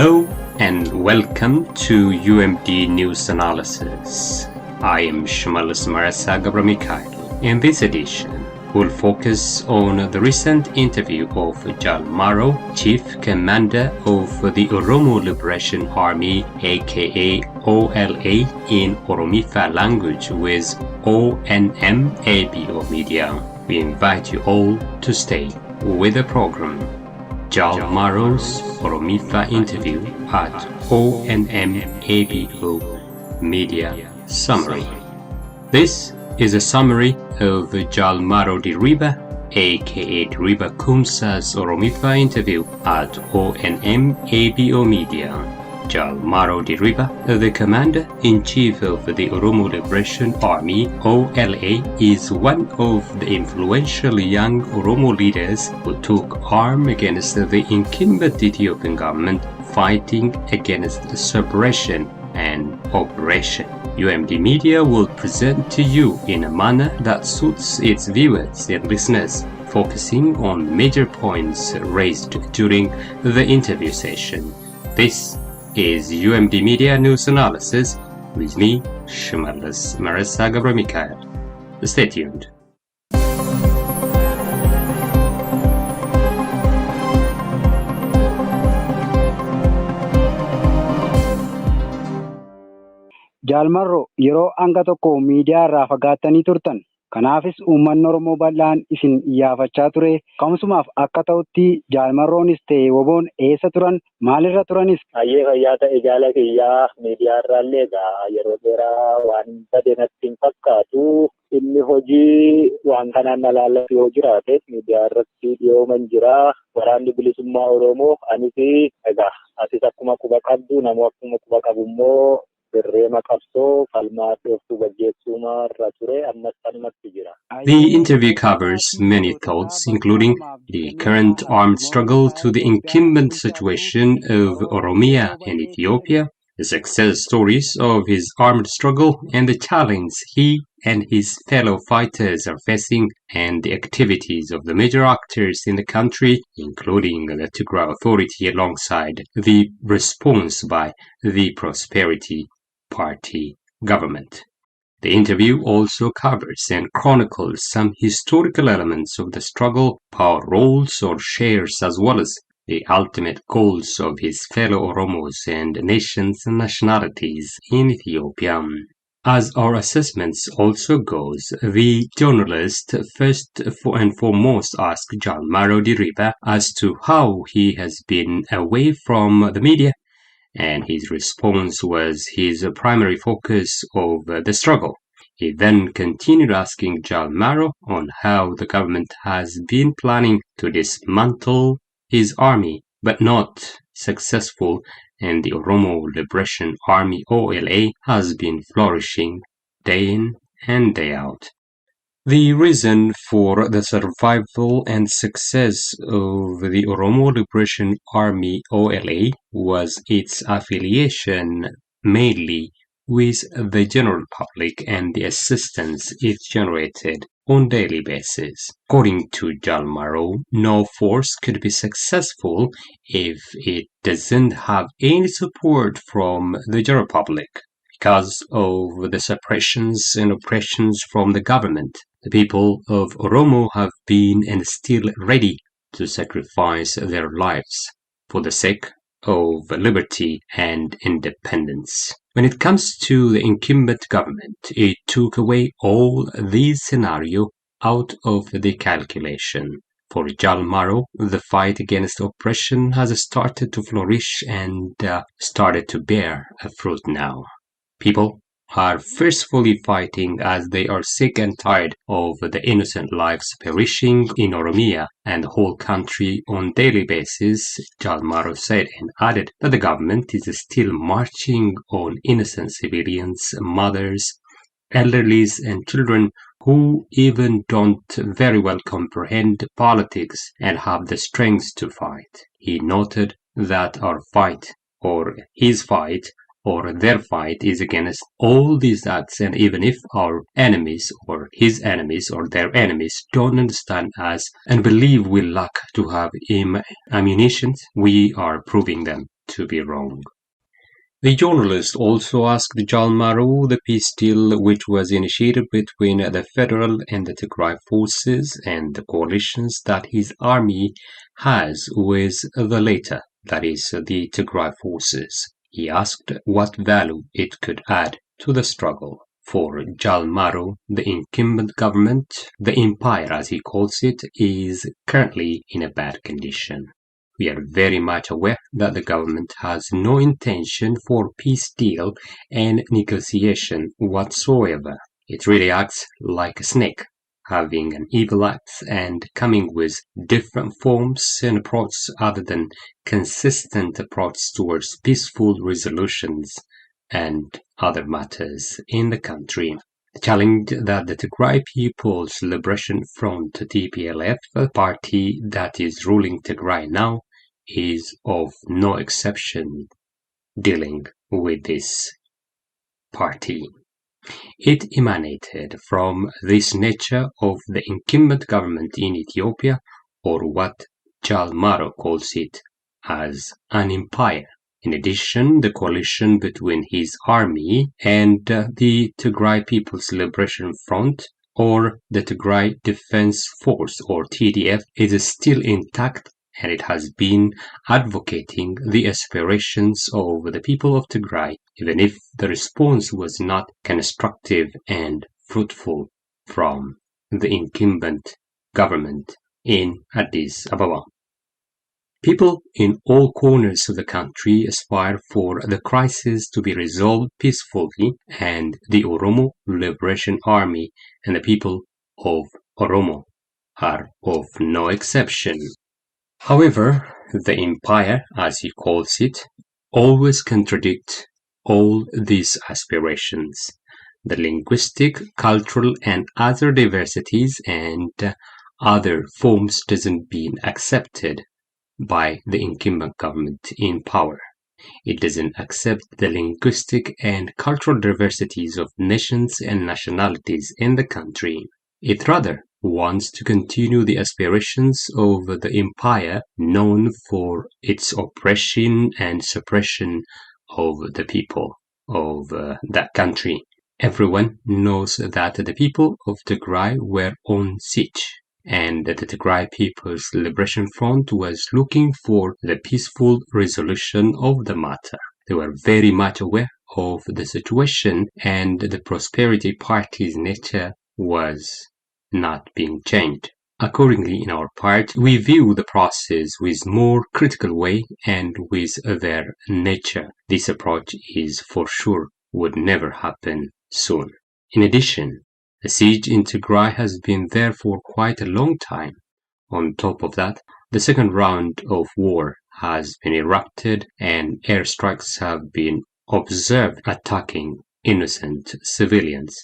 Hello and welcome to UMD News Analysis. I am Shmalis Marasa. In this edition, we'll focus on the recent interview of Jal Maro, Chief Commander of the Oromo Liberation Army aka OLA in Oromifa language with ONMABO Media. We invite you all to stay with the program. Jal Maro's Oromifa interview at ONMABO Media Summary. This is a summary of Jal Maro Diriba, aka Diriba Kumsa's Oromifa interview at ONMABO Media. Jal Maro Diriba, the Commander-in-Chief of the Oromo Liberation Army OLA, is one of the influential young Oromo leaders who took arm against the incumbent Ethiopian government fighting against suppression and oppression. UMD Media will present to you in a manner that suits its viewers and listeners, focusing on major points raised during the interview session. This is UMD Media News Analysis with me, Shmalis Marasa. Stay tuned. Jal Maro yeroo hanga tokko miidiyaa irraa fagaattanii turtan. Kanaafis uummanni Oromoo bal'aan isin iyyaafachaa ture. Ka'umsumaaf akka ta'utti Jal Maroonis ta'e woboon eessa turan, maalirra turanis? Ayyee fayyaa ta'e jaala kiyyaa miidiyaa irraallee egaa yeroo dheeraa waan sadeen natti hin fakkaatu. Inni hojii waan kanaan na laallatu yoo jiraate miidiyaa irratti dhiyooman jira. Waraanni bilisummaa Oromoo anis egaa asis akkuma quba qabdu namoo akkuma quba qabu immoo The interview covers many thoughts, including the current armed struggle to the incumbent situation of Oromia and Ethiopia, the success stories of his armed struggle and the challenge he and his fellow fighters are facing, and the activities of the major actors in the country, including the Tigray Authority alongside the response by the Prosperity Party government. The interview also covers and chronicles some historical elements of the struggle, power roles or shares, as well as the ultimate goals of his fellow Oromos and nations and nationalities in Ethiopia. As our assessments also goes, the journalist first and foremost asked Jal Maro Diriba as to how he has been away from the media, and his response was his primary focus of the struggle. He then continued asking Jal Maro on how the government has been planning to dismantle his army, but not successful, and the Oromo Liberation Army OLA has been flourishing day in and day out. The reason for the survival and success of the Oromo Liberation Army OLA was its affiliation mainly with the general public and the assistance it generated on daily basis. According to Jal Maro, no force could be successful if it doesn't have any support from the general public. Because of the suppressions and oppressions from the government, the people of Oromo have been and still ready to sacrifice their lives for the sake of liberty and independence. When it comes to the incumbent government, it took away all these scenarios out of the calculation. For Jal Maro, the fight against oppression has started to flourish and started to bear a fruit now. People are forcefully fighting as they are sick and tired of the innocent lives perishing in Oromia and the whole country on daily basis, Jal Maro said, and added that the government is still marching on innocent civilians, mothers, elderlies and children who even don't very well comprehend politics and have the strength to fight. He noted that our fight, or his fight, or their fight is against all these acts, and even if our enemies or his enemies or their enemies don't understand us and believe we lack to have ammunition, we are proving them to be wrong. The journalist also asked Jalmaro the peace deal which was initiated between the federal and the Tigray forces and the coalitions that his army has with the latter, that is, the Tigray forces. He asked what value it could add to the struggle. For Jalmaro, the incumbent government, the empire as he calls it, is currently in a bad condition. We are very much aware that the government has no intention for peace deal and negotiation whatsoever. It really acts like a snake, having an evil act and coming with different forms and approaches other than consistent approach towards peaceful resolutions and other matters in the country. The challenge that the Tigray People's Liberation Front TPLF, a party that is ruling Tigray now, is of no exception dealing with this party. It emanated from this nature of the incumbent government in Ethiopia, or what Jalmaro calls it as an empire. In addition, the coalition between his army and the Tigray People's Liberation Front, or the Tigray Defense Force, or TDF, is still intact, and it has been advocating the aspirations of the people of Tigray, even if the response was not constructive and fruitful from the incumbent government in Addis Ababa. People in all corners of the country aspire for the crisis to be resolved peacefully, and the Oromo Liberation Army and the people of Oromo are of no exception. However, the empire, as he calls it, always contradicts all these aspirations. The linguistic, cultural, and other diversities and other forms doesn't being accepted by the incumbent government in power. It doesn't accept the linguistic and cultural diversities of nations and nationalities in the country. It rather wants to continue the aspirations of the empire known for its oppression and suppression of the people of that country. Everyone knows that the people of Tigray were on siege, and that the Tigray People's Liberation Front was looking for the peaceful resolution of the matter. They were very much aware of the situation, and the Prosperity Party's nature was not being changed. Accordingly, in our part, we view the process with more critical way and with their nature. This approach is for sure would never happen soon. In addition, the siege in Tigray has been there for quite a long time. On top of that, the second round of war has been erupted and airstrikes have been observed attacking innocent civilians.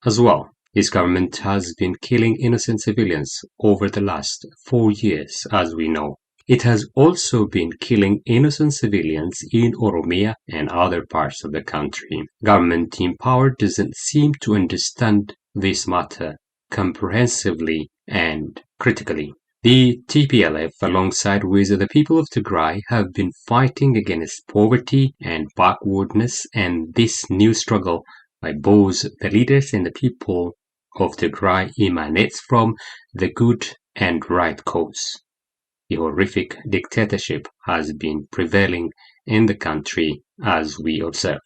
As well, this government has been killing innocent civilians over the last 4 years, as we know. It has also been killing innocent civilians in Oromia and other parts of the country. Government in power doesn't seem to understand this matter comprehensively and critically. The TPLF, alongside with the people of Tigray, have been fighting against poverty and backwardness, and this new struggle by both the leaders and the people of Tigray emanates from the good and right cause. The horrific dictatorship has been prevailing in the country, as we observe.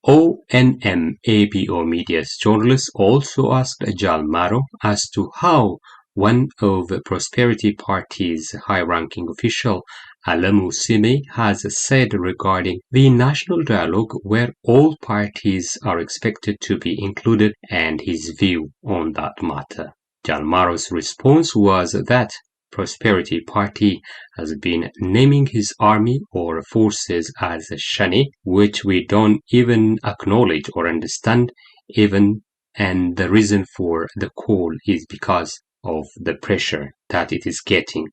ONM-APO Media's journalist also asked Jalmaro as to how one of the Prosperity Party's high-ranking official, Oromo has said regarding the national dialogue where all parties are expected to be included, and his view on that matter. Jalmaro's response was that Prosperity Party has been naming his army or forces as Shani, which we don't even acknowledge or understand even, and the reason for the call is because of the pressure that it is getting.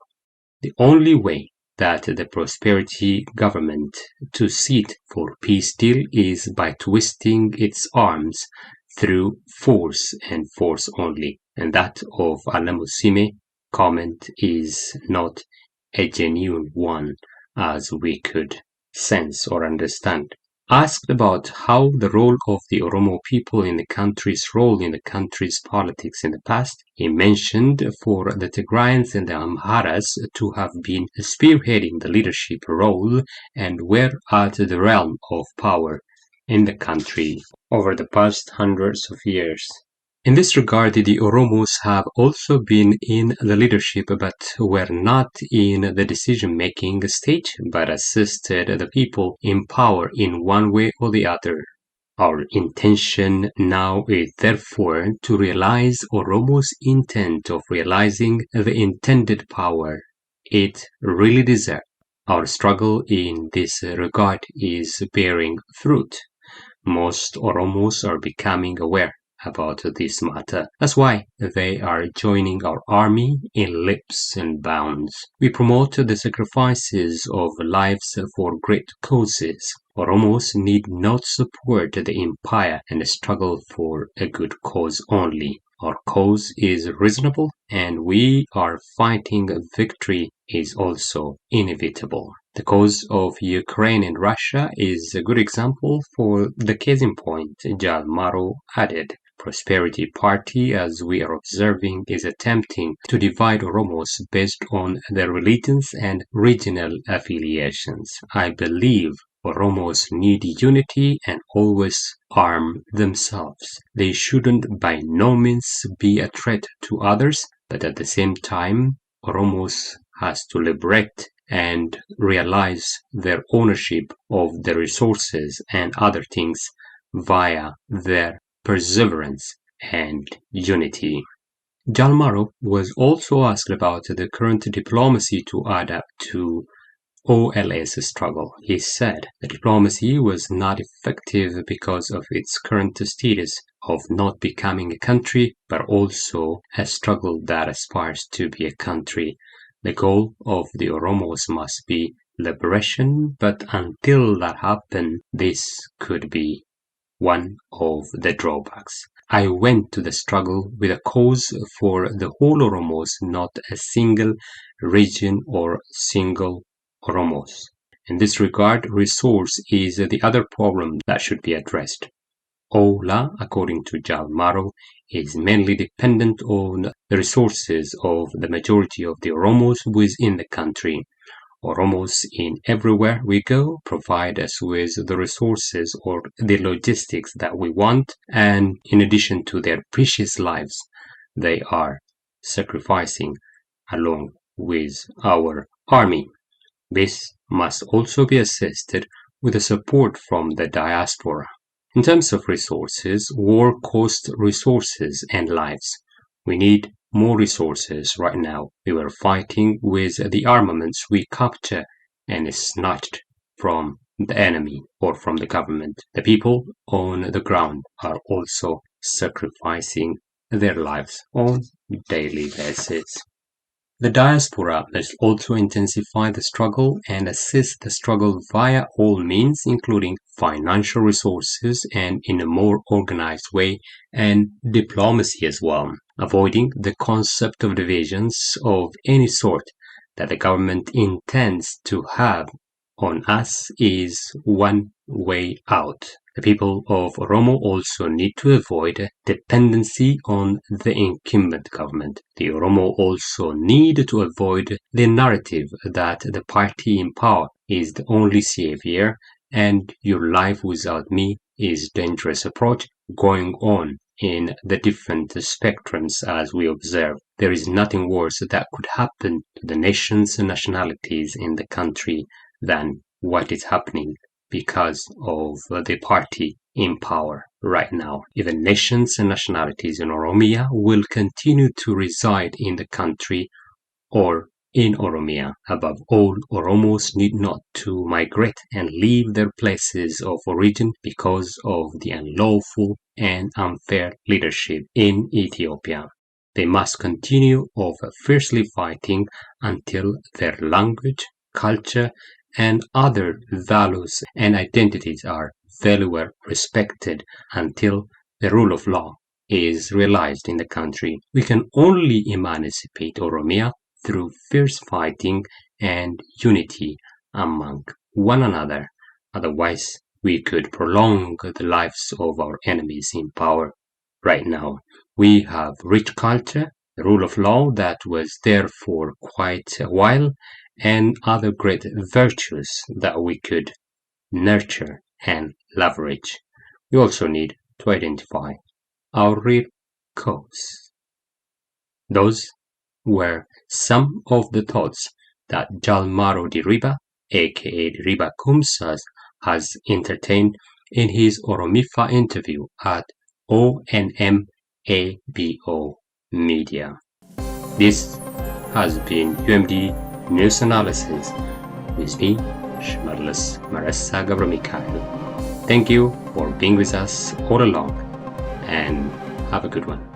The only way that the Prosperity government to sit for peace deal is by twisting its arms through force and force only, and that of Oromo comment is not a genuine one, as we could sense or understand. Asked about how the role of the Oromo people in the country's role in the country's politics in the past, he mentioned for the Tigrayans and the Amharas to have been spearheading the leadership role and were at the realm of power in the country over the past hundreds of years. In this regard, the Oromos have also been in the leadership but were not in the decision-making stage, but assisted the people in power in one way or the other. Our intention now is therefore to realize Oromo's intent of realizing the intended power it really deserves. Our struggle in this regard is bearing fruit. Most Oromos are becoming aware about this matter. That's why they are joining our army in leaps and bounds. We promote the sacrifices of lives for great causes. Oromos need not support the empire and struggle for a good cause only. Our cause is reasonable and we are fighting victory is also inevitable. The cause of Ukraine and Russia is a good example for the case in point, Jalmaro added. Prosperity Party, as we are observing, is attempting to divide Oromos based on their religions and regional affiliations. I believe Oromos need unity and always arm themselves. They shouldn't by no means be a threat to others, but at the same time, Oromos has to liberate and realize their ownership of the resources and other things via their perseverance and unity. Jalmaro was also asked about the current diplomacy to adapt to OLS struggle. He said the diplomacy was not effective because of its current status of not becoming a country, but also a struggle that aspires to be a country. The goal of the Oromos must be liberation, but until that happens, this could be one of the drawbacks. I went to the struggle with a cause for the whole Oromos, not a single region or single Oromos. In this regard, resource is the other problem that should be addressed. Ola, according to Jalmaro, is mainly dependent on the resources of the majority of the Oromos within the country. Oromos in everywhere we go provide us with the resources or the logistics that we want, and in addition to their precious lives, they are sacrificing along with our army. This must also be assisted with the support from the diaspora. In terms of resources, war costs resources and lives. We need more resources right now. We were fighting with the armaments we capture and snatched from the enemy or from the government. The people on the ground are also sacrificing their lives on a daily basis. The diaspora must also intensify the struggle and assist the struggle via all means, including financial resources and in a more organized way, and diplomacy as well, avoiding the concept of divisions of any sort that the government intends to have on us is one way out. The people of Oromo also need to avoid dependency on the incumbent government. The Oromo also need to avoid the narrative that the party in power is the only savior and your life without me is dangerous approach going on in the different spectrums as we observe. There is nothing worse that could happen to the nations and nationalities in the country than what is happening because of the party in power right now. Even nations and nationalities in Oromia will continue to reside in the country or in Oromia. Above all, Oromos need not to migrate and leave their places of origin because of the unlawful and unfair leadership in Ethiopia. They must continue of fiercely fighting until their language, culture, and other values and identities are very well respected, until the rule of law is realized in the country. We can only emancipate Oromia through fierce fighting and unity among one another. Otherwise, we could prolong the lives of our enemies in power. Right now, we have rich culture, the rule of law that was there for quite a while, and other great virtues that we could nurture and leverage. We also need to identify our real cause. Those were some of the thoughts that Jalmaro Diriba, aka Diriba Kumsas, has entertained in his Oromifa interview at ONMABO Media. This has been UMD News Analysis with me, Shmarlis Maressa Gabramikail. Thank you for being with us all along, and have a good one.